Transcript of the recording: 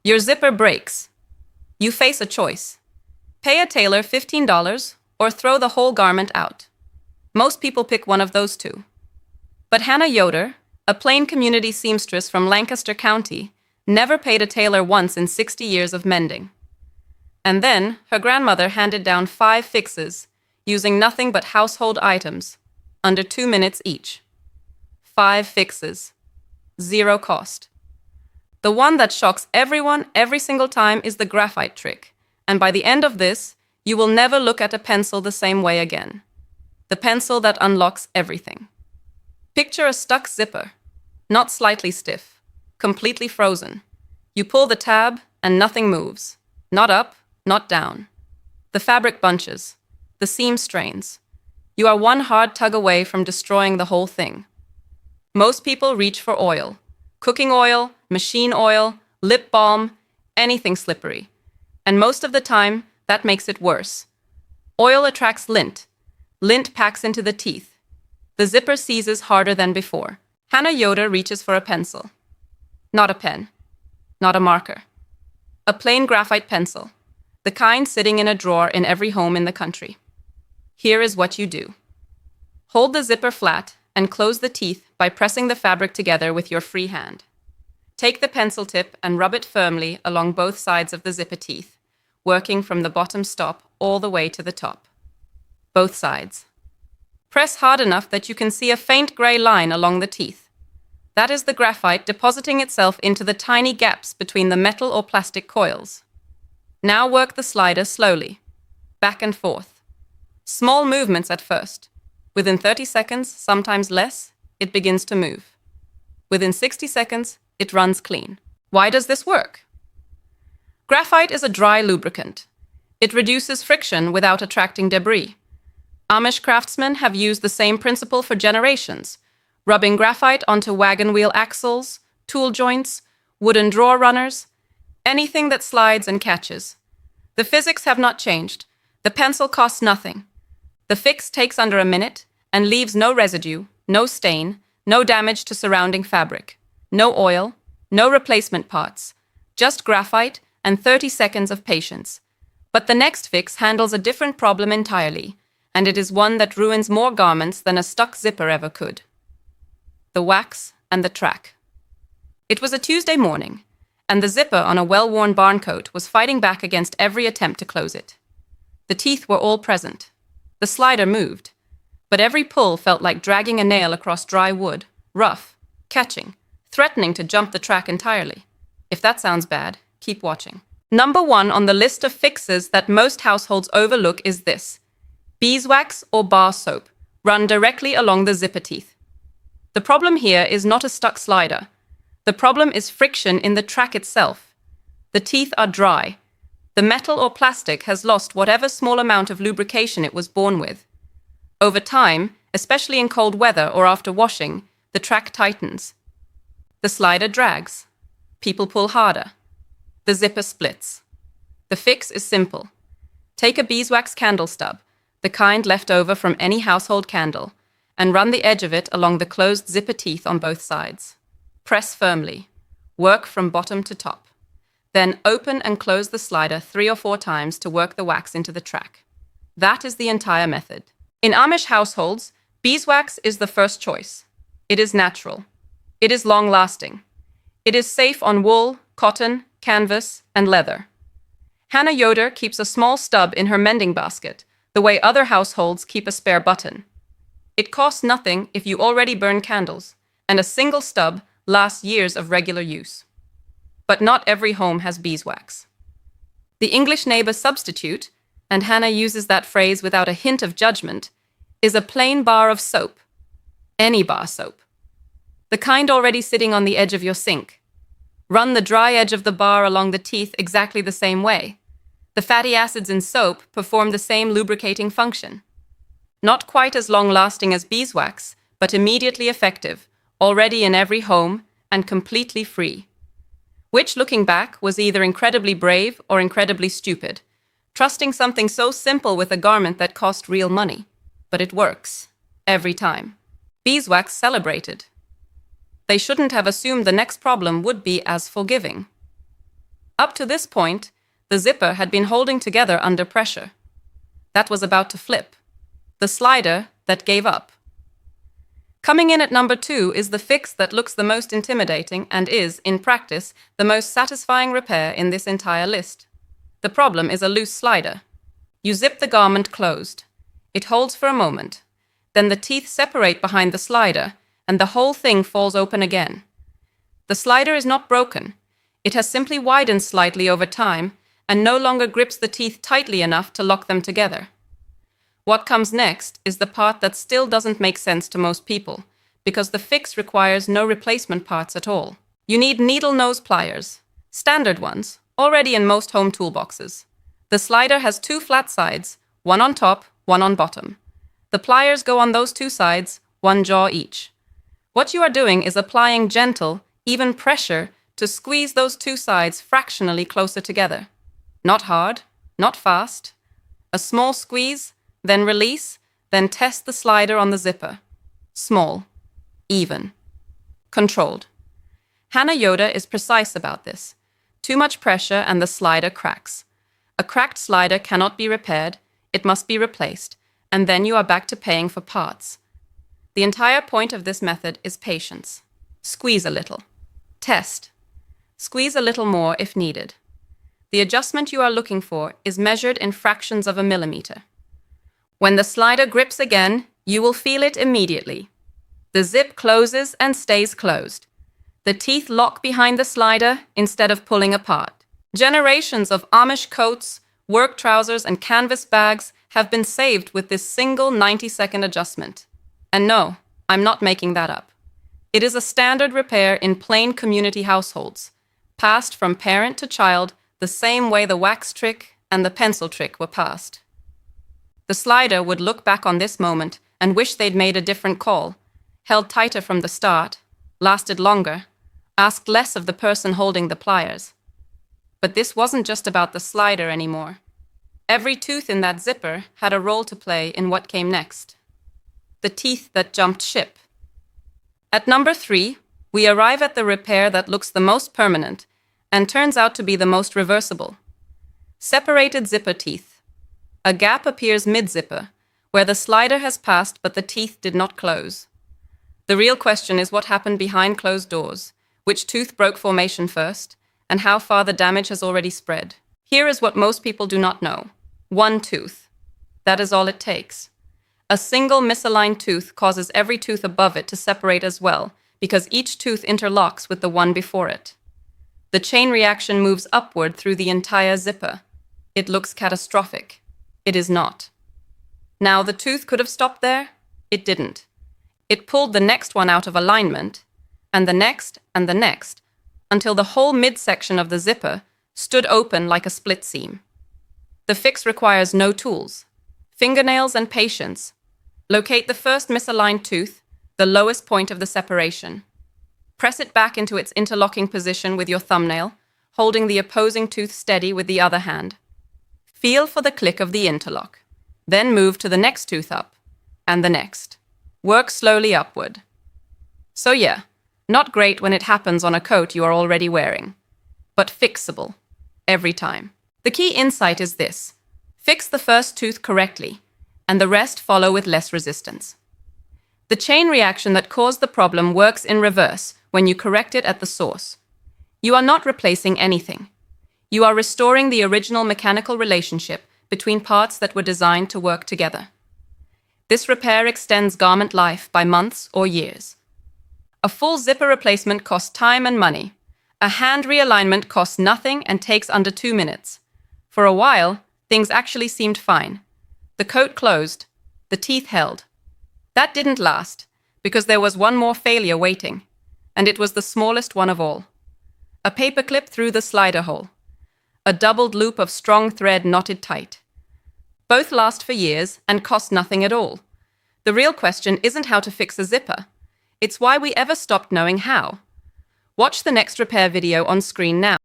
Your zipper breaks. You face a choice. Pay a tailor $15 or throw the whole garment out. Most people pick one of those two. But Hannah Yoder, a plain community seamstress from Lancaster County, never paid a tailor once in 60 years of mending. And then her grandmother handed down 5 fixes, using nothing but household items, under 2 minutes each. 5 fixes. 0 cost. The one that shocks everyone every single time is the graphite trick, and by the end of this, you will never look at a pencil the same way again. The pencil that unlocks everything. Picture a stuck zipper, not slightly stiff, completely frozen. You pull the tab and nothing moves, not up, not down. The fabric bunches, the seam strains. You are one hard tug away from destroying the whole thing. Most people reach for oil, cooking oil, machine oil, lip balm, anything slippery. And most of the time, that makes it worse. Oil attracts lint. Lint packs into the teeth. The zipper seizes harder than before. Hannah Yoder reaches for a pencil. Not a pen. Not a marker. A plain graphite pencil. The kind sitting in a drawer in every home in the country. Here is what you do. Hold the zipper flat and close the teeth by pressing the fabric together with your free hand. Take the pencil tip and rub it firmly along both sides of the zipper teeth, working from the bottom stop all the way to the top. Both sides. Press hard enough that you can see a faint gray line along the teeth. That is the graphite depositing itself into the tiny gaps between the metal or plastic coils. Now work the slider slowly, back and forth. Small movements at first. Within 30 seconds, sometimes less, it begins to move. Within 60 seconds, it runs clean. Why does this work? Graphite is a dry lubricant. It reduces friction without attracting debris. Amish craftsmen have used the same principle for generations, rubbing graphite onto wagon wheel axles, tool joints, wooden drawer runners, anything that slides and catches. The physics have not changed. The pencil costs nothing. The fix takes under a minute and leaves no residue, no stain, no damage to surrounding fabric, no oil, no replacement parts, just graphite and 30 seconds of patience. But the next fix handles a different problem entirely, and it is one that ruins more garments than a stuck zipper ever could. The wax and the track. It was a Tuesday morning, and the zipper on a well-worn barn coat was fighting back against every attempt to close it. The teeth were all present. The slider moved, but every pull felt like dragging a nail across dry wood, rough, catching, threatening to jump the track entirely. If that sounds bad, keep watching. Number 1 on the list of fixes that most households overlook is this: beeswax or bar soap, run directly along the zipper teeth. The problem here is not a stuck slider. The problem is friction in the track itself. The teeth are dry. The metal or plastic has lost whatever small amount of lubrication it was born with. Over time, especially in cold weather or after washing, the track tightens. The slider drags. People pull harder. The zipper splits. The fix is simple. Take a beeswax candle stub, the kind left over from any household candle, and run the edge of it along the closed zipper teeth on both sides. Press firmly. Work from bottom to top. Then open and close the slider 3 or 4 times to work the wax into the track. That is the entire method. In Amish households, beeswax is the first choice. It is natural. It is long-lasting. It is safe on wool, cotton, canvas, and leather. Hannah Yoder keeps a small stub in her mending basket, the way other households keep a spare button. It costs nothing if you already burn candles, and a single stub lasts years of regular use. But not every home has beeswax. The English neighbor substitute, and Hannah uses that phrase without a hint of judgment, is a plain bar of soap. Any bar soap. The kind already sitting on the edge of your sink. Run the dry edge of the bar along the teeth exactly the same way. The fatty acids in soap perform the same lubricating function. Not quite as long-lasting as beeswax, but immediately effective, already in every home, and completely free. Which, looking back, was either incredibly brave or incredibly stupid, trusting something so simple with a garment that cost real money. But it works. Every time. Beeswax celebrated. They shouldn't have assumed the next problem would be as forgiving. Up to this point, the zipper had been holding together under pressure. That was about to flip. The slider that gave up. Coming in at number 2 is the fix that looks the most intimidating and is, in practice, the most satisfying repair in this entire list. The problem is a loose slider. You zip the garment closed. It holds for a moment. Then the teeth separate behind the slider, and the whole thing falls open again. The slider is not broken. It has simply widened slightly over time and no longer grips the teeth tightly enough to lock them together. What comes next is the part that still doesn't make sense to most people, because the fix requires no replacement parts at all. You need needle nose pliers, standard ones, already in most home toolboxes. The slider has 2 flat sides, one on top, one on bottom. The pliers go on those 2 sides, 1 jaw each. What you are doing is applying gentle, even pressure, to squeeze those 2 sides fractionally closer together. Not hard, not fast. A small squeeze, then release, then test the slider on the zipper. Small, even, controlled. Hannah Yoder is precise about this. Too much pressure and the slider cracks. A cracked slider cannot be repaired, it must be replaced, and then you are back to paying for parts. The entire point of this method is patience. Squeeze a little. Test. Squeeze a little more if needed. The adjustment you are looking for is measured in fractions of a millimeter. When the slider grips again, you will feel it immediately. The zip closes and stays closed. The teeth lock behind the slider instead of pulling apart. Generations of Amish coats, work trousers, and canvas bags have been saved with this single 90-second adjustment. And no, I'm not making that up. It is a standard repair in plain community households, passed from parent to child the same way the wax trick and the pencil trick were passed. The slider would look back on this moment and wish they'd made a different call, held tighter from the start, lasted longer, asked less of the person holding the pliers. But this wasn't just about the slider anymore. Every tooth in that zipper had a role to play in what came next. The teeth that jumped ship. At number 3, we arrive at the repair that looks the most permanent and turns out to be the most reversible. Separated zipper teeth. A gap appears mid-zipper, where the slider has passed but the teeth did not close. The real question is what happened behind closed doors, which tooth broke formation first, and how far the damage has already spread. Here is what most people do not know. 1 tooth. That is all it takes. A single misaligned tooth causes every tooth above it to separate as well, because each tooth interlocks with the one before it. The chain reaction moves upward through the entire zipper. It looks catastrophic. It is not. Now, the tooth could have stopped there. It didn't. It pulled the next one out of alignment, and the next, until the whole midsection of the zipper stood open like a split seam. The fix requires no tools. Fingernails and patience. Locate the first misaligned tooth, the lowest point of the separation. Press it back into its interlocking position with your thumbnail, holding the opposing tooth steady with the other hand. Feel for the click of the interlock. Then move to the next tooth up, and the next. Work slowly upward. So yeah, not great when it happens on a coat you are already wearing, but fixable, every time. The key insight is this: fix the first tooth correctly, and the rest follow with less resistance. The chain reaction that caused the problem works in reverse when you correct it at the source. You are not replacing anything. You are restoring the original mechanical relationship between parts that were designed to work together. This repair extends garment life by months or years. A full zipper replacement costs time and money. A hand realignment costs nothing and takes under 2 minutes. For a while, things actually seemed fine. The coat closed. The teeth held. That didn't last, because there was one more failure waiting, and it was the smallest one of all. A paperclip through the slider hole. A doubled loop of strong thread knotted tight. Both last for years and cost nothing at all. The real question isn't how to fix a zipper. It's why we ever stopped knowing how. Watch the next repair video on screen now.